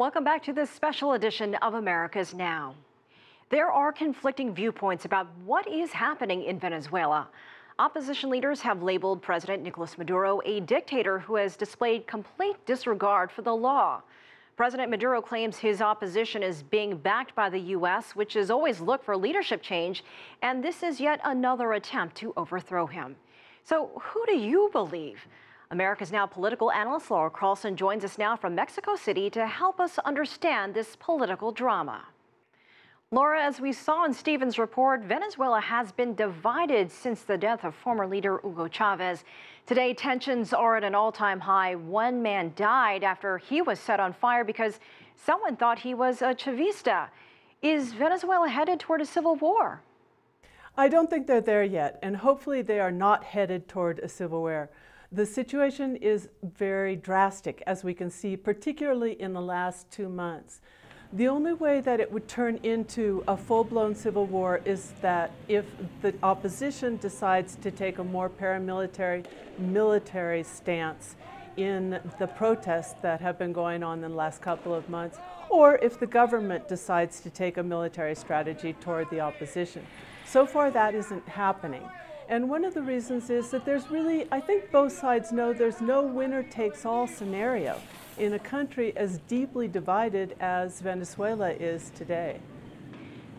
Welcome back to this special edition of America's Now. There are conflicting viewpoints about what is happening in Venezuela. Opposition leaders have labeled President Nicolas Maduro a dictator who has displayed complete disregard for the law. President Maduro claims his opposition is being backed by the U.S., which has always looked for leadership change, and this is yet another attempt to overthrow him. So who do you believe? America's Now political analyst Laura Carlson joins us now from Mexico City to help us understand this political drama. Laura, as we saw in Stephen's report, Venezuela has been divided since the death of former leader Hugo Chavez. Today, tensions are at an all-time high. One man died after he was set on fire because someone thought he was a Chavista. Is Venezuela headed toward a civil war? I don't think they're there yet, and hopefully they are not headed toward a civil war. The situation is very drastic, as we can see, particularly in the last 2 months. The only way that it would turn into a full-blown civil war is that if the opposition decides to take a more paramilitary, military stance in the protests that have been going on in the last couple of months, or if the government decides to take a military strategy toward the opposition. So far, that isn't happening. And one of the reasons is that there's really, I think both sides know there's no winner-takes-all scenario in a country as deeply divided as Venezuela is today.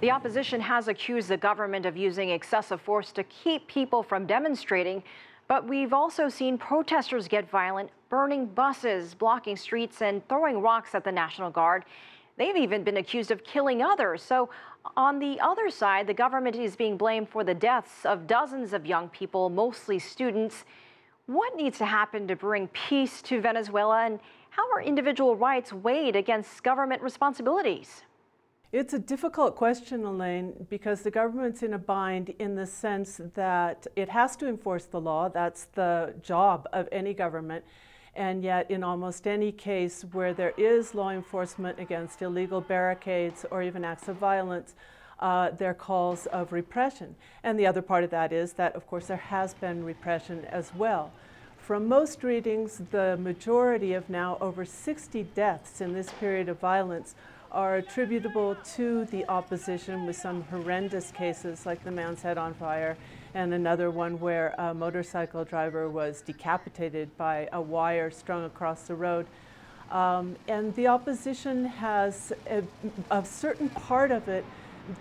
The opposition has accused the government of using excessive force to keep people from demonstrating, but we've also seen protesters get violent, burning buses, blocking streets, and throwing rocks at the National Guard. They've even been accused of killing others. So on the other side, the government is being blamed for the deaths of dozens of young people, mostly students. What needs to happen to bring peace to Venezuela, and how are individual rights weighed against government responsibilities? It's a difficult question, Elaine, because the government's in a bind in the sense that it has to enforce the law. That's the job of any government. And yet, in almost any case where there is law enforcement against illegal barricades or even acts of violence, there are calls of repression. And the other part of that is that, of course, there has been repression as well. From most readings, the majority of now over 60 deaths in this period of violence are attributable to the opposition, with some horrendous cases like the man set on fire and another one where a motorcycle driver was decapitated by a wire strung across the road. And the opposition has a certain part of it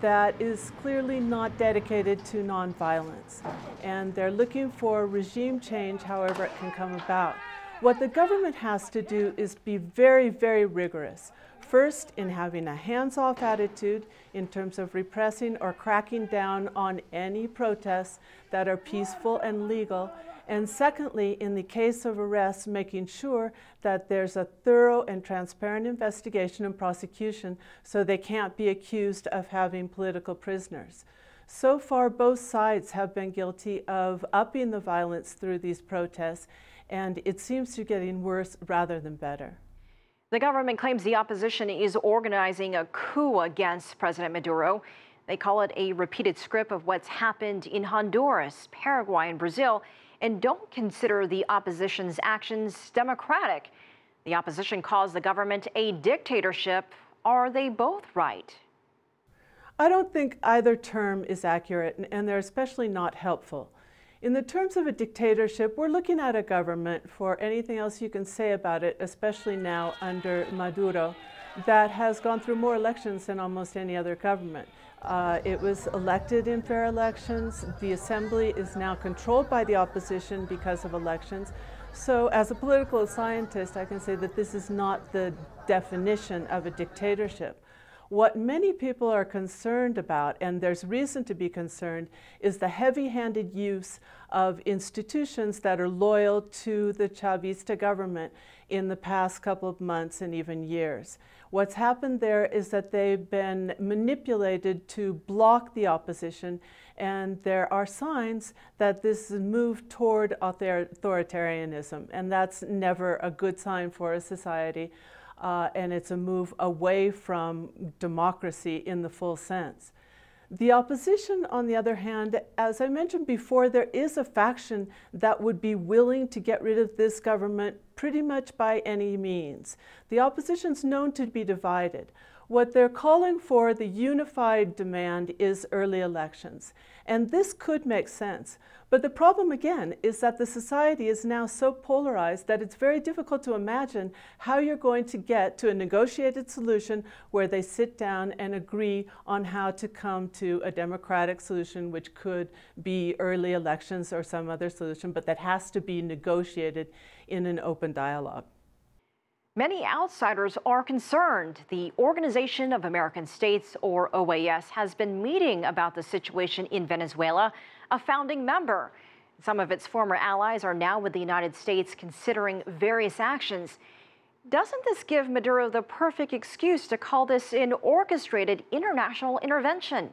that is clearly not dedicated to nonviolence. And they're looking for regime change, however it can come about. What the government has to do is be very, very rigorous. First, in having a hands-off attitude in terms of repressing or cracking down on any protests that are peaceful and legal. And secondly, in the case of arrests, making sure that there's a thorough and transparent investigation and prosecution so they can't be accused of having political prisoners. So far, both sides have been guilty of upping the violence through these protests, and it seems to be getting worse rather than better. The government claims the opposition is organizing a coup against President Maduro. They call it a repeated script of what's happened in Honduras, Paraguay, and Brazil, and don't consider the opposition's actions democratic. The opposition calls the government a dictatorship. Are they both right? I don't think either term is accurate, and they're especially not helpful. In the terms of a dictatorship, we're looking at a government, for anything else you can say about it, especially now under Maduro, that has gone through more elections than almost any other government. It was elected in fair elections. The assembly is now controlled by the opposition because of elections. So as a political scientist, I can say that this is not the definition of a dictatorship. What many people are concerned about, and there's reason to be concerned, is the heavy-handed use of institutions that are loyal to the Chavista government in the past couple of months and even years. What's happened there is that they've been manipulated to block the opposition, and there are signs that this is a move toward authoritarianism, and that's never a good sign for a society. And it's a move away from democracy in the full sense. The opposition, on the other hand, as I mentioned before, there is a faction that would be willing to get rid of this government pretty much by any means. The opposition's known to be divided. What they're calling for, the unified demand, is early elections. And this could make sense. But the problem, again, is that the society is now so polarized that it's very difficult to imagine how you're going to get to a negotiated solution where they sit down and agree on how to come to a democratic solution, which could be early elections or some other solution, but that has to be negotiated in an open dialogue. Many outsiders are concerned. The Organization of American States, or OAS, has been meeting about the situation in Venezuela, a founding member. Some of its former allies are now with the United States considering various actions. Doesn't this give Maduro the perfect excuse to call this an orchestrated international intervention?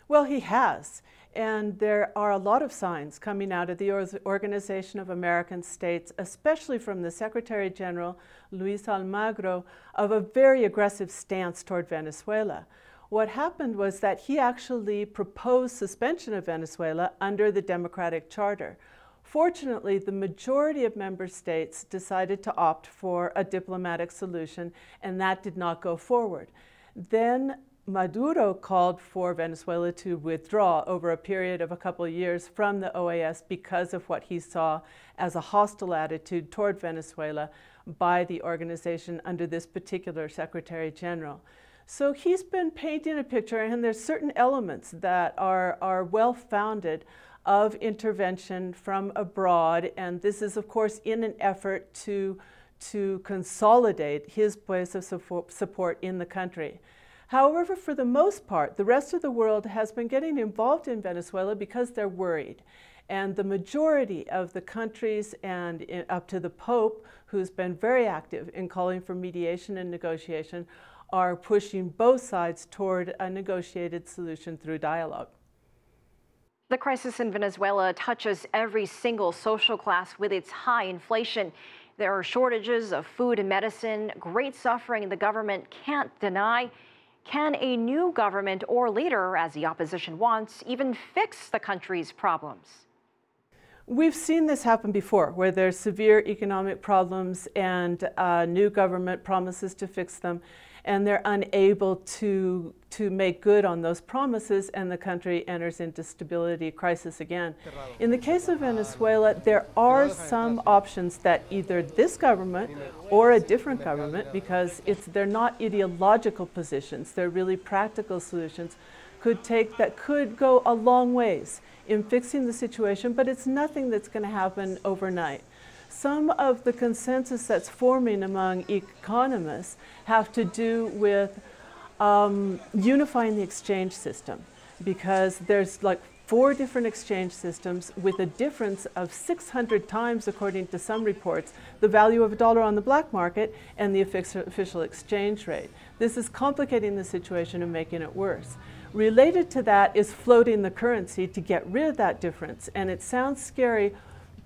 Well, he has. And there are a lot of signs coming out of the Organization of American States, especially from the Secretary General, Luis Almagro, of a very aggressive stance toward Venezuela. What happened was that he actually proposed suspension of Venezuela under the Democratic Charter. Fortunately, the majority of member states decided to opt for a diplomatic solution, and that did not go forward. Then Maduro called for Venezuela to withdraw over a period of a couple of years from the OAS because of what he saw as a hostile attitude toward Venezuela by the organization under this particular Secretary General. So he's been painting a picture, and there's certain elements that are well-founded of intervention from abroad, and this is, of course, in an effort to consolidate his place of support in the country. However, for the most part, the rest of the world has been getting involved in Venezuela because they're worried. And the majority of the countries, and up to the Pope, who's been very active in calling for mediation and negotiation, are pushing both sides toward a negotiated solution through dialogue. The crisis in Venezuela touches every single social class with its high inflation. There are shortages of food and medicine, great suffering the government can't deny. Can a new government or leader, as the opposition wants, even fix the country's problems? We've seen this happen before, where there's severe economic problems and a new government promises to fix them, and they're unable to make good on those promises, and the country enters into stability crisis again. In the case of Venezuela, there are some options that either this government or a different government, because they're not ideological positions, they're really practical solutions, could take that could go a long ways in fixing the situation, but it's nothing that's going to happen overnight. Some of the consensus that's forming among economists have to do with unifying the exchange system, because there's like 4 different exchange systems with a difference of 600 times, according to some reports, the value of a dollar on the black market and the official exchange rate. This is complicating the situation and making it worse. Related to that is floating the currency to get rid of that difference, and it sounds scary,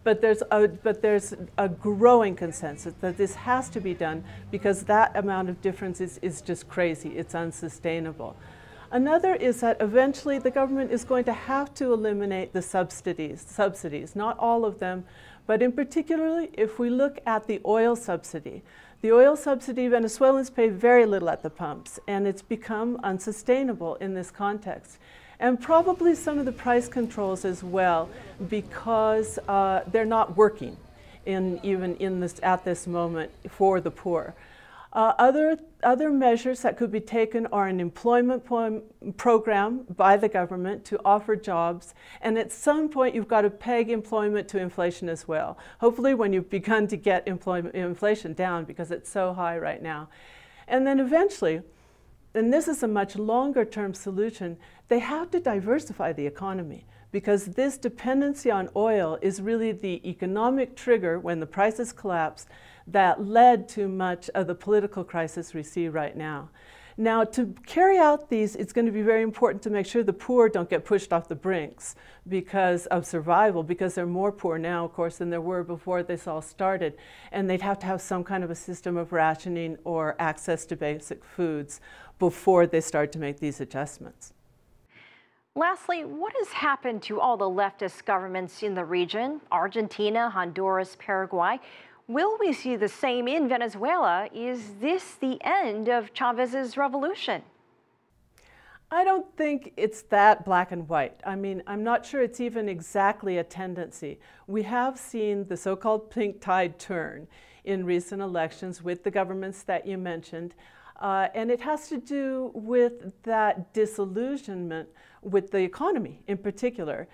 but there's a growing consensus that this has to be done because that amount of difference is just crazy. It's unsustainable. Another is that eventually the government is going to have to eliminate the subsidies, not all of them, but in particularly if we look at the oil subsidy. The oil subsidy, Venezuelans pay very little at the pumps, and it's become unsustainable in this context. And probably some of the price controls as well, because they're not working at this moment for the poor. Other measures that could be taken are an employment program by the government to offer jobs, and at some point you've got to peg employment to inflation as well. Hopefully when you've begun to get inflation down, because it's so high right now. And then eventually, and this is a much longer term solution, they have to diversify the economy, because this dependency on oil is really the economic trigger when the prices collapsed that led to much of the political crisis we see right now. Now, to carry out these, it's going to be very important to make sure the poor don't get pushed off the brinks because of survival, because they're more poor now, of course, than there were before this all started. And they'd have to have some kind of a system of rationing or access to basic foods before they start to make these adjustments. Lastly, what has happened to all the leftist governments in the region, Argentina, Honduras, Paraguay? Will we see the same in Venezuela? Is this the end of Chavez's revolution? I don't think it's that black and white. I mean, I'm not sure it's even exactly a tendency. We have seen the so-called pink tide turn in recent elections with the governments that you mentioned. And it has to do with that disillusionment with the economy in particular.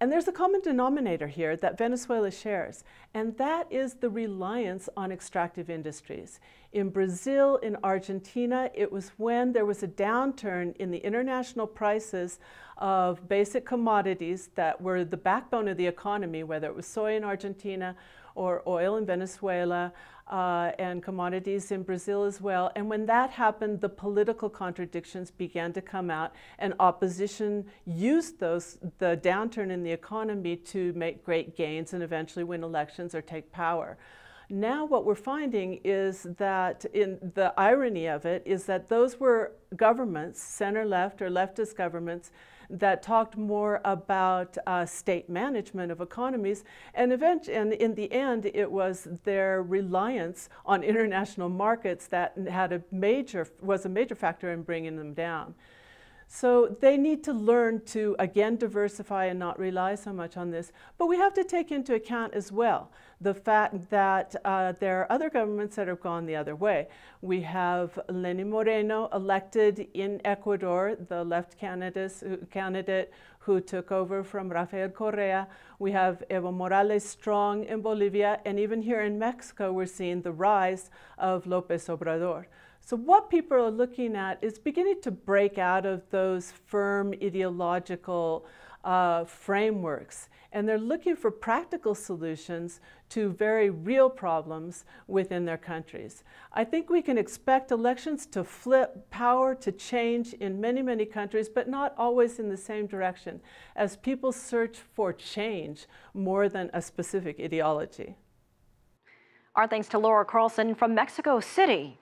And there's a common denominator here that Venezuela shares, and that is the reliance on extractive industries. In Brazil, in Argentina, it was when there was a downturn in the international prices of basic commodities that were the backbone of the economy, whether it was soy in Argentina or oil in Venezuela, and commodities in Brazil as well. And when that happened, the political contradictions began to come out, and opposition used the downturn in the economy to make great gains and eventually win elections or take power. Now what we're finding is that, in the irony of it, is that those were governments, center-left or leftist governments, that talked more about state management of economies, and in the end, it was their reliance on international markets that was a major factor in bringing them down. So they need to learn to, again, diversify and not rely so much on this. But we have to take into account as well the fact that there are other governments that have gone the other way. We have Lenín Moreno elected in Ecuador, the left candidate who took over from Rafael Correa. We have Evo Morales strong in Bolivia. And even here in Mexico, we're seeing the rise of López Obrador. So what people are looking at is beginning to break out of those firm ideological frameworks. And they're looking for practical solutions to very real problems within their countries. I think we can expect elections to flip power to change in many, many countries, but not always in the same direction, as people search for change more than a specific ideology. Our thanks to Laura Carlson from Mexico City.